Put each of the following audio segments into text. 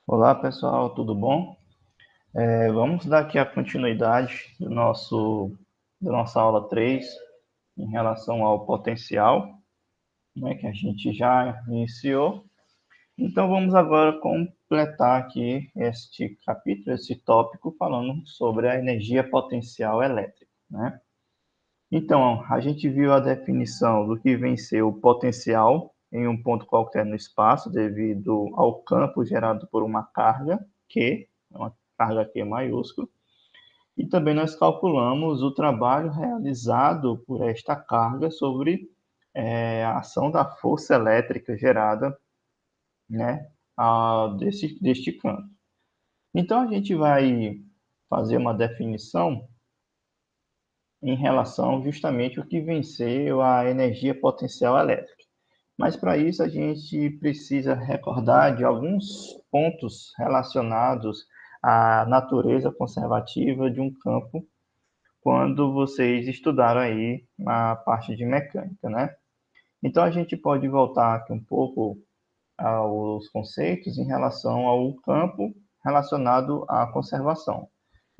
Olá pessoal, tudo bom? Vamos dar aqui a continuidade da nossa aula 3 em relação ao potencial, né, que a gente já iniciou. Então vamos agora completar aqui este capítulo, esse tópico, falando sobre a energia potencial elétrica, né? Então, a gente viu a definição do que vem ser o potencial em um ponto qualquer no espaço, devido ao campo gerado por uma carga Q, uma carga Q maiúscula, e também nós calculamos o trabalho realizado por esta carga sobre a ação da força elétrica gerada, né, deste campo. Então, a gente vai fazer uma definição em relação justamente ao que venceu a energia potencial elétrica. Mas para isso a gente precisa recordar de alguns pontos relacionados à natureza conservativa de um campo quando vocês estudaram aí a parte de mecânica, né? Então a gente pode voltar aqui um pouco aos conceitos em relação ao campo relacionado à conservação.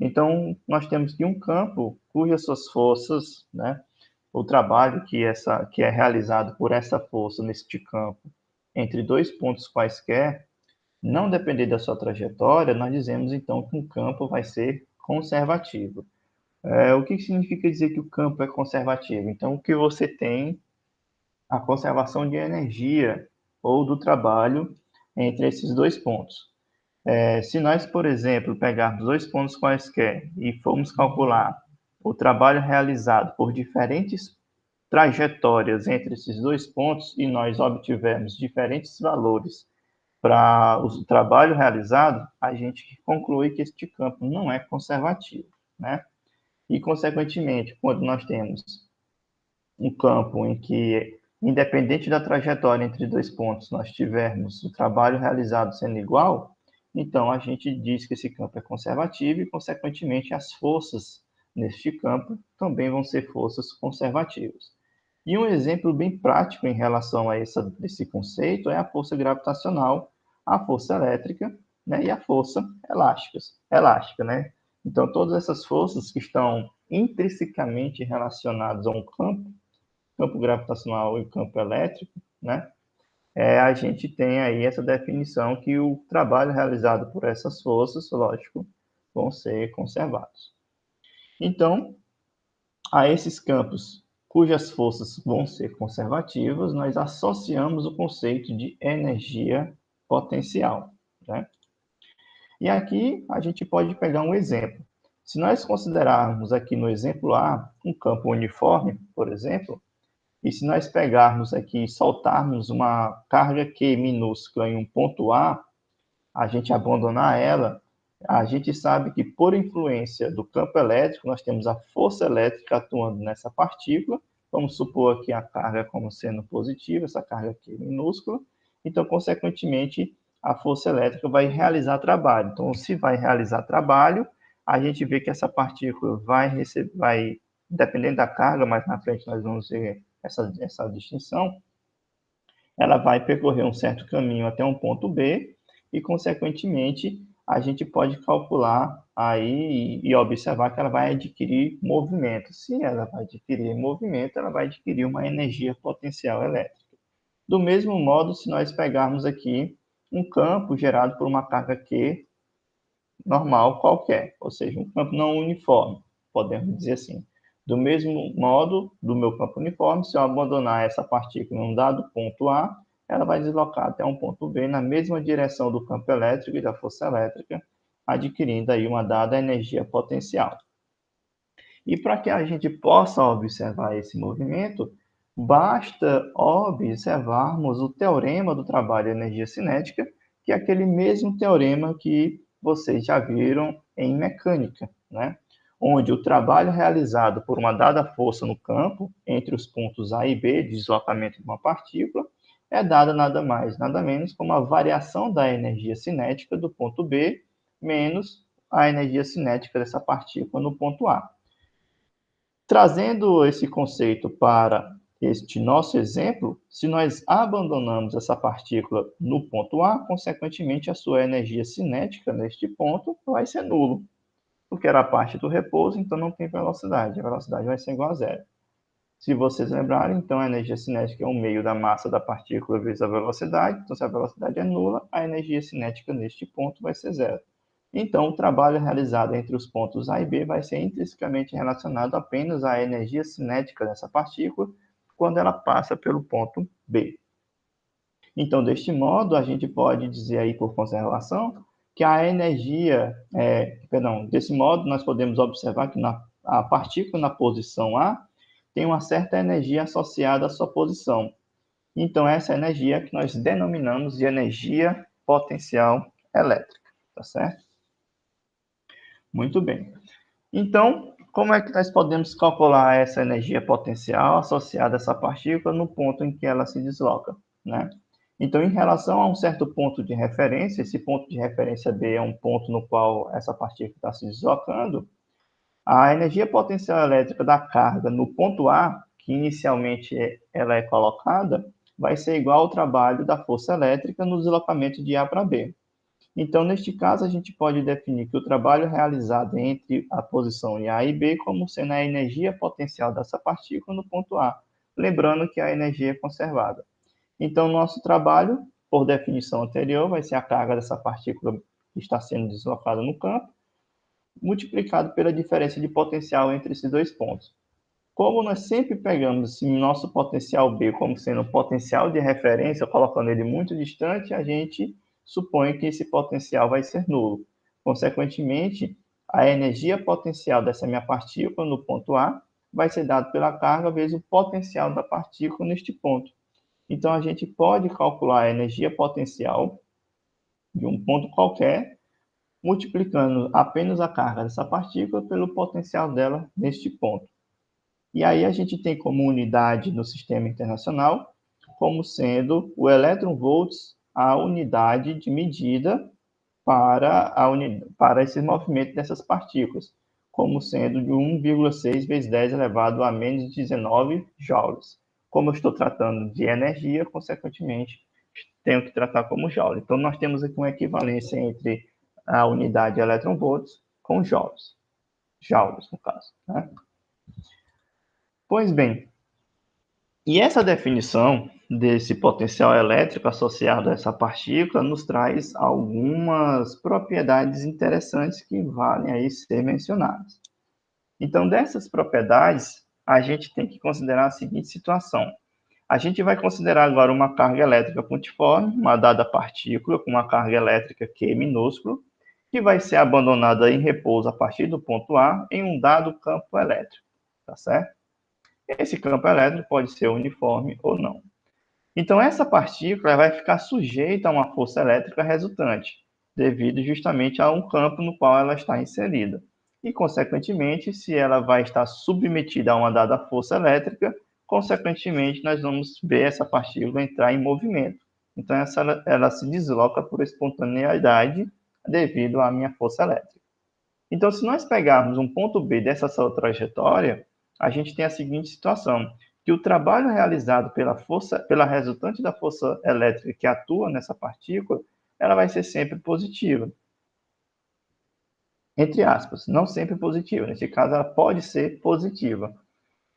Então, nós temos que um campo cujas suas forças, né, o trabalho que é realizado por essa força neste campo entre dois pontos quaisquer, não depender da sua trajetória, nós dizemos então que um campo vai ser conservativo. O que significa dizer que o campo é conservativo? Então, o que você tem a conservação de energia ou do trabalho entre esses dois pontos. Se nós, por exemplo, pegarmos dois pontos quaisquer e formos calcular o trabalho realizado por diferentes trajetórias entre esses dois pontos e nós obtivermos diferentes valores para o trabalho realizado, a gente conclui que este campo não é conservativo, né? E, consequentemente, quando nós temos um campo em que, independente da trajetória entre dois pontos, nós tivermos o trabalho realizado sendo igual, então a gente diz que esse campo é conservativo e, consequentemente, as forças neste campo também vão ser forças conservativas. E um exemplo bem prático em relação a esse conceito é a força gravitacional, a força elétrica, né, e a força elástica, né? Então, todas essas forças que estão intrinsecamente relacionadas a um campo gravitacional e o campo elétrico, né? A gente tem aí essa definição que o trabalho realizado por essas forças, lógico, vão ser conservados. Então, a esses campos cujas forças vão ser conservativas, nós associamos o conceito de energia potencial, né? E aqui a gente pode pegar um exemplo. Se nós considerarmos aqui no exemplo A um campo uniforme, por exemplo, e se nós pegarmos aqui e soltarmos uma carga Q minúscula em um ponto A, a gente abandonar ela, a gente sabe que por influência do campo elétrico, nós temos a força elétrica atuando nessa partícula, vamos supor aqui a carga como sendo positiva, essa carga aqui minúscula, então, consequentemente, a força elétrica vai realizar trabalho. Então, se vai realizar trabalho, a gente vê que essa partícula vai dependendo da carga, mais na frente nós vamos ver essa distinção, ela vai percorrer um certo caminho até um ponto B e, consequentemente, a gente pode calcular aí e observar que ela vai adquirir movimento. Se ela vai adquirir movimento, ela vai adquirir uma energia potencial elétrica. Do mesmo modo, se nós pegarmos aqui um campo gerado por uma carga Q normal qualquer, ou seja, um campo não uniforme, podemos dizer assim. Do mesmo modo, do meu campo uniforme, se eu abandonar essa partícula em um dado ponto A, ela vai deslocar até um ponto B na mesma direção do campo elétrico e da força elétrica, adquirindo aí uma dada energia potencial. E para que a gente possa observar esse movimento, basta observarmos o teorema do trabalho de energia cinética, que é aquele mesmo teorema que vocês já viram em mecânica, né? Onde o trabalho realizado por uma dada força no campo, entre os pontos A e B, de deslocamento de uma partícula, é dada nada mais, nada menos como a variação da energia cinética do ponto B menos a energia cinética dessa partícula no ponto A. Trazendo esse conceito para este nosso exemplo, se nós abandonamos essa partícula no ponto A, consequentemente, a sua energia cinética neste ponto vai ser nulo, porque era a parte do repouso, então não tem velocidade. A velocidade vai ser igual a zero. Se vocês lembrarem, então a energia cinética é um meio da massa da partícula vezes a velocidade. Então, se a velocidade é nula, a energia cinética neste ponto vai ser zero. Então, o trabalho realizado entre os pontos A e B vai ser intrinsecamente relacionado apenas à energia cinética dessa partícula quando ela passa pelo ponto B. Então, deste modo, a gente pode dizer aí por conservação que a energia, desse modo, nós podemos observar que a partícula na posição A tem uma certa energia associada à sua posição. Então, essa energia que nós denominamos de energia potencial elétrica, tá certo? Muito bem. Então, como é que nós podemos calcular essa energia potencial associada a essa partícula no ponto em que ela se desloca, né? Então, em relação a um certo ponto de referência, esse ponto de referência B é um ponto no qual essa partícula está se deslocando, a energia potencial elétrica da carga no ponto A, que inicialmente ela é colocada, vai ser igual ao trabalho da força elétrica no deslocamento de A para B. Então, neste caso, a gente pode definir que o trabalho realizado entre a posição em A e B como sendo a energia potencial dessa partícula no ponto A, lembrando que a energia é conservada. Então, nosso trabalho, por definição anterior, vai ser a carga dessa partícula que está sendo deslocada no campo, multiplicado pela diferença de potencial entre esses dois pontos. Como nós sempre pegamos esse nosso potencial B como sendo um potencial de referência, colocando ele muito distante, a gente supõe que esse potencial vai ser nulo. Consequentemente, a energia potencial dessa minha partícula no ponto A vai ser dado pela carga vezes o potencial da partícula neste ponto. Então, a gente pode calcular a energia potencial de um ponto qualquer, multiplicando apenas a carga dessa partícula pelo potencial dela neste ponto. E aí a gente tem como unidade no sistema internacional como sendo o elétron-volts a unidade de medida para esse movimento dessas partículas, como sendo de 1,6 vezes 10 elevado a menos 19 joules. Como eu estou tratando de energia, consequentemente, tenho que tratar como joule. Então, nós temos aqui uma equivalência entre a unidade elétron-volts com joules. Joules, no caso, né? Pois bem, e essa definição desse potencial elétrico associado a essa partícula nos traz algumas propriedades interessantes que valem aí ser mencionadas. Então, dessas propriedades, a gente tem que considerar a seguinte situação. A gente vai considerar agora uma carga elétrica pontiforme, uma dada partícula com uma carga elétrica Q minúsculo, que vai ser abandonada em repouso a partir do ponto A em um dado campo elétrico, tá certo? Esse campo elétrico pode ser uniforme ou não. Então, essa partícula vai ficar sujeita a uma força elétrica resultante, devido justamente a um campo no qual ela está inserida. E, consequentemente, se ela vai estar submetida a uma dada força elétrica, consequentemente, nós vamos ver essa partícula entrar em movimento. Então, ela se desloca por espontaneidade devido à minha força elétrica. Então, se nós pegarmos um ponto B dessa sua trajetória, a gente tem a seguinte situação, que o trabalho realizado pela resultante da força elétrica que atua nessa partícula, ela vai ser sempre positiva. Entre aspas, não sempre positiva. Neste caso, ela pode ser positiva.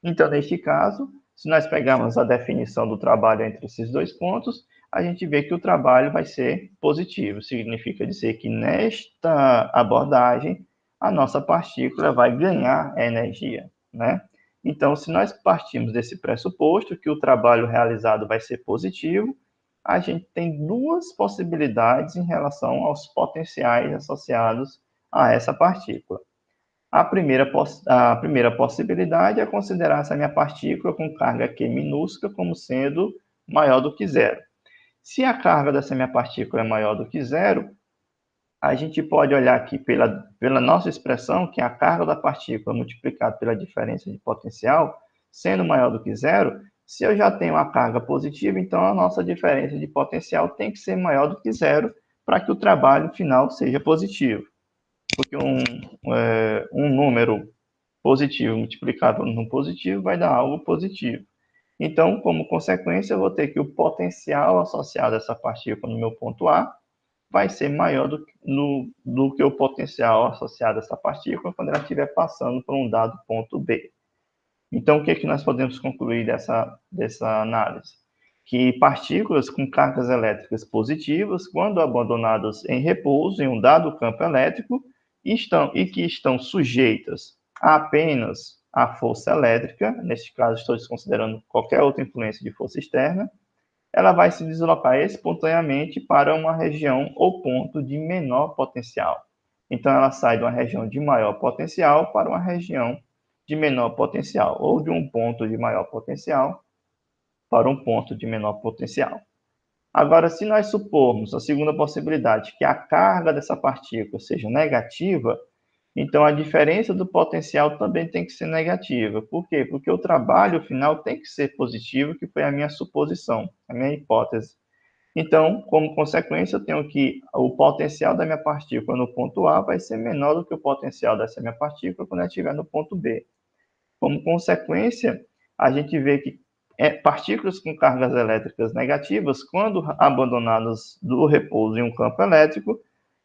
Então, neste caso, se nós pegarmos a definição do trabalho entre esses dois pontos, a gente vê que o trabalho vai ser positivo. Significa dizer que nesta abordagem, a nossa partícula vai ganhar energia, né? Então, se nós partimos desse pressuposto que o trabalho realizado vai ser positivo, a gente tem duas possibilidades em relação aos potenciais associados a essa partícula. A primeira possibilidade é considerar essa minha partícula com carga Q minúscula como sendo maior do que zero. Se a carga dessa minha partícula é maior do que zero, a gente pode olhar aqui pela nossa expressão, que é a carga da partícula multiplicada pela diferença de potencial, sendo maior do que zero, se eu já tenho a carga positiva, então a nossa diferença de potencial tem que ser maior do que zero para que o trabalho final seja positivo. Porque um número positivo multiplicado por um positivo vai dar algo positivo. Então, como consequência, eu vou ter que o potencial associado a essa partícula no meu ponto A vai ser maior do que o potencial associado a essa partícula quando ela estiver passando por um dado ponto B. Então, o que, que nós podemos concluir dessa análise? Que partículas com cargas elétricas positivas, quando abandonadas em repouso em um dado campo elétrico, que estão sujeitas apenas à força elétrica, neste caso estou desconsiderando qualquer outra influência de força externa, ela vai se deslocar espontaneamente para uma região ou ponto de menor potencial. Então, ela sai de uma região de maior potencial para uma região de menor potencial, ou de um ponto de maior potencial para um ponto de menor potencial. Agora, se nós supormos a segunda possibilidade, que a carga dessa partícula seja negativa, então a diferença do potencial também tem que ser negativa. Por quê? Porque o trabalho final tem que ser positivo, que foi a minha suposição, a minha hipótese. Então, como consequência, eu tenho que o potencial da minha partícula no ponto A vai ser menor do que o potencial dessa minha partícula quando ela estiver no ponto B. Como consequência, a gente vê que partículas com cargas elétricas negativas, quando abandonadas do repouso em um campo elétrico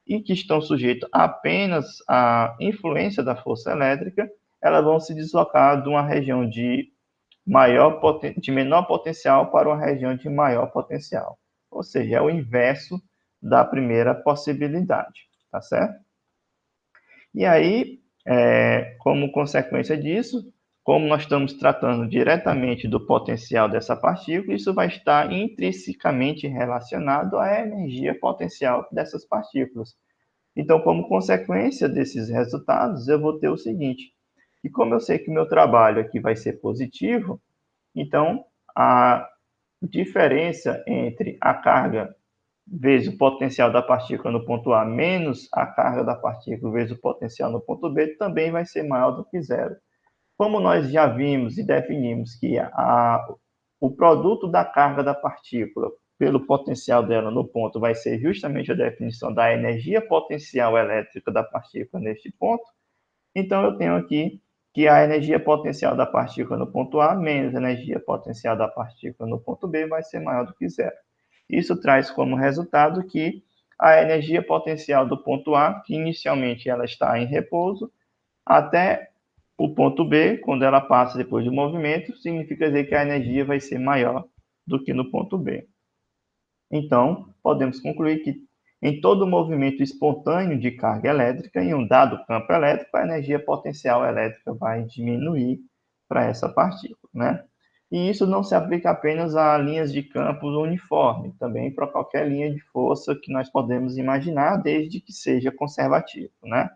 e que estão sujeitas apenas à influência da força elétrica, elas vão se deslocar de uma região de menor potencial para uma região de maior potencial. Ou seja, é o inverso da primeira possibilidade, tá certo? E aí, como consequência disso, como nós estamos tratando diretamente do potencial dessa partícula, isso vai estar intrinsecamente relacionado à energia potencial dessas partículas. Então, como consequência desses resultados, eu vou ter o seguinte, e como eu sei que o meu trabalho aqui vai ser positivo, então a diferença entre a carga vezes o potencial da partícula no ponto A menos a carga da partícula vezes o potencial no ponto B também vai ser maior do que zero. Como nós já vimos e definimos que o produto da carga da partícula pelo potencial dela no ponto vai ser justamente a definição da energia potencial elétrica da partícula neste ponto, então eu tenho aqui que a energia potencial da partícula no ponto A menos a energia potencial da partícula no ponto B vai ser maior do que zero. Isso traz como resultado que a energia potencial do ponto A, que inicialmente ela está em repouso, até o ponto B, quando ela passa depois do movimento, significa dizer que a energia vai ser maior do que no ponto B. Então, podemos concluir que em todo movimento espontâneo de carga elétrica, em um dado campo elétrico, a energia potencial elétrica vai diminuir para essa partícula, né? E isso não se aplica apenas a linhas de campos uniforme, também para qualquer linha de força que nós podemos imaginar, desde que seja conservativo, né?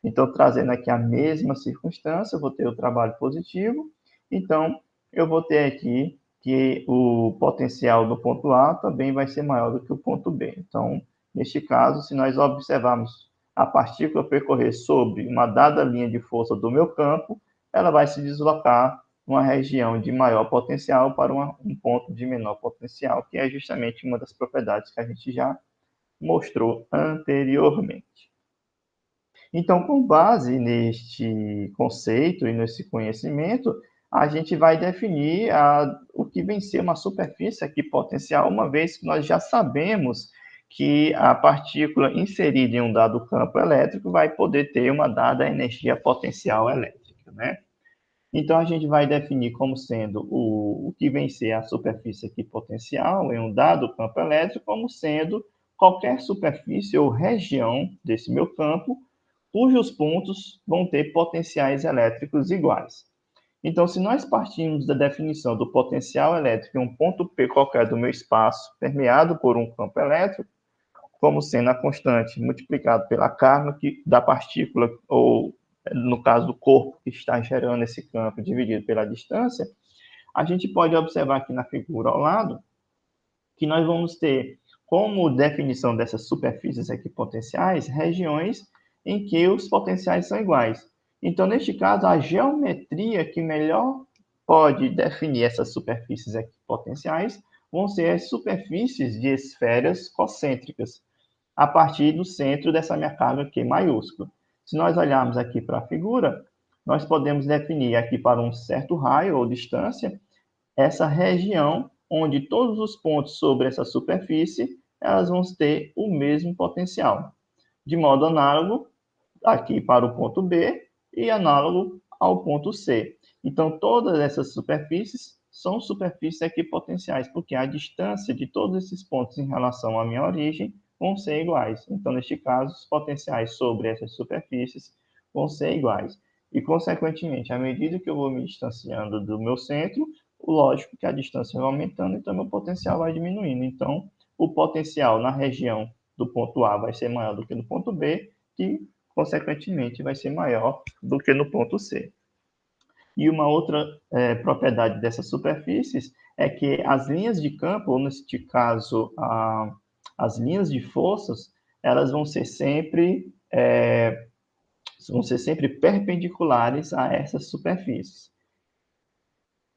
Então, trazendo aqui a mesma circunstância, eu vou ter o trabalho positivo, então eu vou ter aqui que o potencial do ponto A também vai ser maior do que o ponto B. Então, neste caso, se nós observarmos a partícula percorrer sobre uma dada linha de força do meu campo, ela vai se deslocar uma região de maior potencial para um ponto de menor potencial, que é justamente uma das propriedades que a gente já mostrou anteriormente. Então, com base neste conceito e nesse conhecimento, a gente vai definir o que vem ser uma superfície aqui potencial, uma vez que nós já sabemos que a partícula inserida em um dado campo elétrico vai poder ter uma dada energia potencial elétrica, né? Então, a gente vai definir como sendo o que vem ser a superfície aqui potencial em um dado campo elétrico, como sendo qualquer superfície ou região desse meu campo cujos pontos vão ter potenciais elétricos iguais. Então, se nós partimos da definição do potencial elétrico em um ponto P qualquer do meu espaço, permeado por um campo elétrico, como sendo a constante multiplicado pela carga da partícula, ou no caso do corpo que está gerando esse campo, dividido pela distância, a gente pode observar aqui na figura ao lado que nós vamos ter como definição dessas superfícies equipotenciais regiões em que os potenciais são iguais. Então, neste caso, a geometria que melhor pode definir essas superfícies equipotenciais vão ser as superfícies de esferas concêntricas, a partir do centro dessa minha carga Q maiúscula. Se nós olharmos aqui para a figura, nós podemos definir aqui para um certo raio ou distância essa região onde todos os pontos sobre essa superfície elas vão ter o mesmo potencial. De modo análogo, aqui para o ponto B e análogo ao ponto C. Então, todas essas superfícies são superfícies equipotenciais, porque a distância de todos esses pontos em relação à minha origem vão ser iguais. Então, neste caso, os potenciais sobre essas superfícies vão ser iguais. E, consequentemente, à medida que eu vou me distanciando do meu centro, lógico que a distância vai aumentando, então meu potencial vai diminuindo. Então, o potencial na região do ponto A vai ser maior do que no ponto B, que, consequentemente, vai ser maior do que no ponto C. E uma outra propriedade dessas superfícies é que as linhas de campo, ou neste caso, as linhas de forças, elas vão ser sempre perpendiculares a essas superfícies.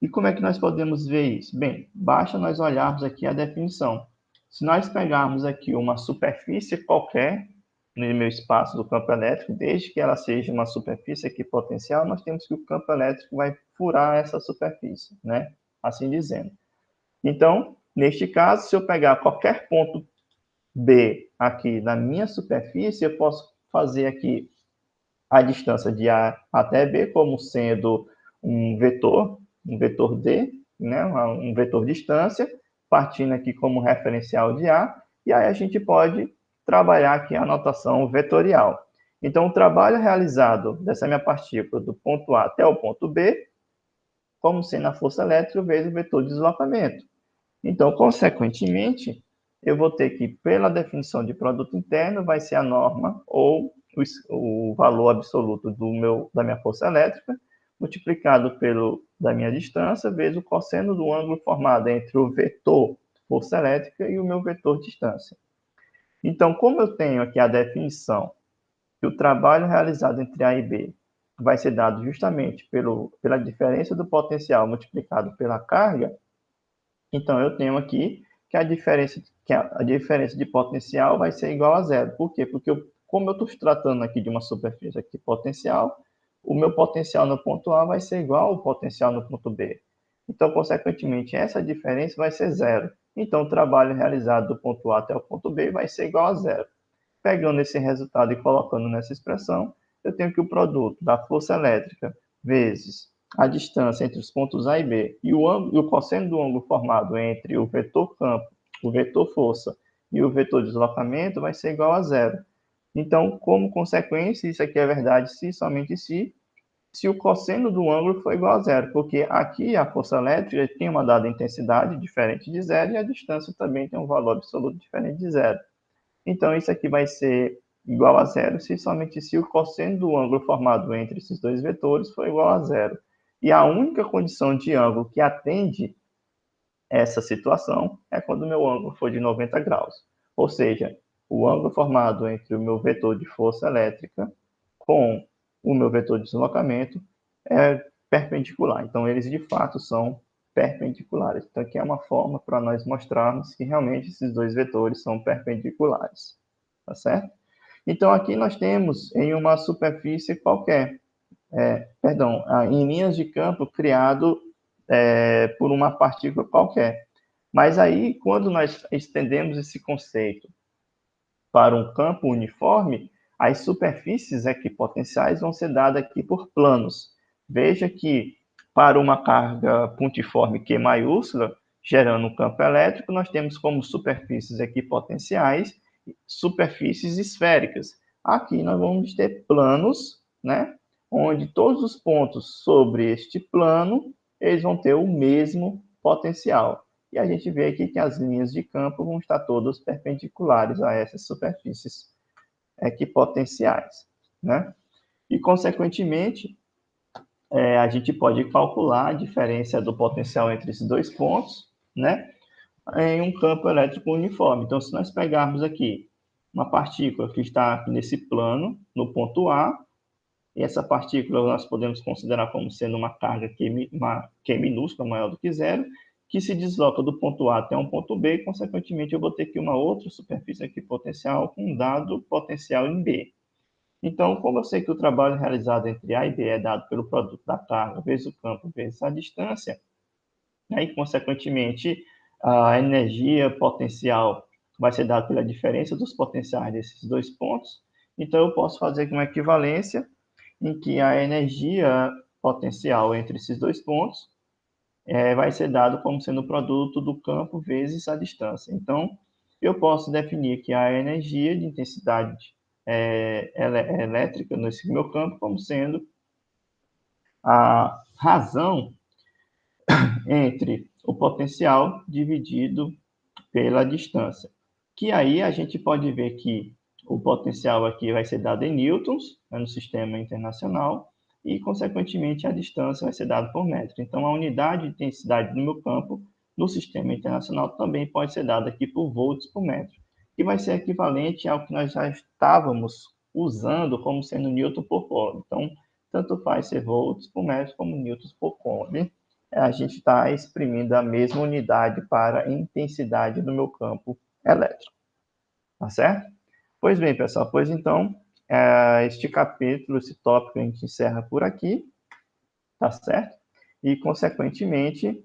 E como é que nós podemos ver isso? Bem, basta nós olharmos aqui a definição. Se nós pegarmos aqui uma superfície qualquer no meu espaço do campo elétrico, desde que ela seja uma superfície equipotencial, nós temos que o campo elétrico vai furar essa superfície, né? Assim dizendo. Então, neste caso, se eu pegar qualquer ponto B aqui na minha superfície, eu posso fazer aqui a distância de A até B como sendo um vetor D, né, um vetor distância, partindo aqui como referencial de A, e aí a gente pode trabalhar aqui a notação vetorial. Então, o trabalho realizado dessa minha partícula do ponto A até o ponto B, como sendo a força elétrica vezes o vetor de deslocamento. Então, consequentemente, eu vou ter que, pela definição de produto interno, vai ser a norma ou o valor absoluto da minha força elétrica, multiplicado da minha distância, vezes o cosseno do ângulo formado entre o vetor força elétrica e o meu vetor distância. Então, como eu tenho aqui a definição que o trabalho realizado entre A e B vai ser dado justamente pela diferença do potencial multiplicado pela carga, então eu tenho aqui que a diferença de potencial vai ser igual a zero. Por quê? Porque como eu estou tratando aqui de uma superfície aqui potencial, o meu potencial no ponto A vai ser igual ao potencial no ponto B. Então, consequentemente, essa diferença vai ser zero. Então, o trabalho realizado do ponto A até o ponto B vai ser igual a zero. Pegando esse resultado e colocando nessa expressão, eu tenho que o produto da força elétrica vezes a distância entre os pontos A e B e o cosseno do ângulo formado entre o vetor campo, o vetor força e o vetor deslocamento vai ser igual a zero. Então, como consequência, isso aqui é verdade se somente se o cosseno do ângulo for igual a zero, porque aqui a força elétrica tem uma dada intensidade diferente de zero e a distância também tem um valor absoluto diferente de zero. Então, isso aqui vai ser igual a zero somente se o cosseno do ângulo formado entre esses dois vetores for igual a zero. E a única condição de ângulo que atende essa situação é quando o meu ângulo for de 90 graus. Ou seja, o ângulo formado entre o meu vetor de força elétrica com o meu vetor de deslocamento é perpendicular. Então, eles de fato são perpendiculares. Então, aqui é uma forma para nós mostrarmos que realmente esses dois vetores são perpendiculares. Tá certo? Então, aqui nós temos em uma superfície qualquer, em linhas de campo criado por uma partícula qualquer. Mas aí, quando nós estendemos esse conceito para um campo uniforme, as superfícies equipotenciais vão ser dadas aqui por planos. Veja que para uma carga pontiforme Q maiúscula, gerando um campo elétrico, nós temos como superfícies equipotenciais superfícies esféricas. Aqui nós vamos ter planos, né, onde todos os pontos sobre este plano eles vão ter o mesmo potencial. E a gente vê aqui que as linhas de campo vão estar todas perpendiculares a essas superfícies equipotenciais, né? E, consequentemente, a gente pode calcular a diferença do potencial entre esses dois pontos, né? Em um campo elétrico uniforme. Então, se nós pegarmos aqui uma partícula que está nesse plano, no ponto A, e essa partícula nós podemos considerar como sendo uma carga Q minúscula, maior do que zero, que se desloca do ponto A até um ponto B, e, consequentemente, eu vou ter aqui uma outra superfície equipotencial com um dado potencial em B. Então, como eu sei que o trabalho realizado entre A e B é dado pelo produto da carga vezes o campo vezes a distância, né? E, consequentemente, a energia potencial vai ser dada pela diferença dos potenciais desses dois pontos. Então, eu posso fazer uma equivalência em que a energia potencial entre esses dois pontos vai ser dado como sendo o produto do campo vezes a distância. Então, eu posso definir que a energia de intensidade elétrica nesse meu campo como sendo a razão entre o potencial dividido pela distância. Que aí a gente pode ver que o potencial aqui vai ser dado em newtons, né, no sistema internacional, e, consequentemente, a distância vai ser dada por metro. Então, a unidade de intensidade do meu campo no sistema internacional também pode ser dada aqui por volts por metro, que vai ser equivalente ao que nós já estávamos usando como sendo newton por coulomb. Então, tanto faz ser volts por metro como newtons por coulomb. A gente está exprimindo a mesma unidade para a intensidade do meu campo elétrico. Tá certo? Pois bem, pessoal, pois então, este capítulo, esse tópico a gente encerra por aqui, tá certo? E, consequentemente,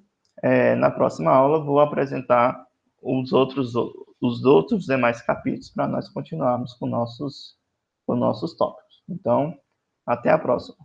na próxima aula, vou apresentar os outros demais capítulos para nós continuarmos com nossos tópicos. Então, até a próxima.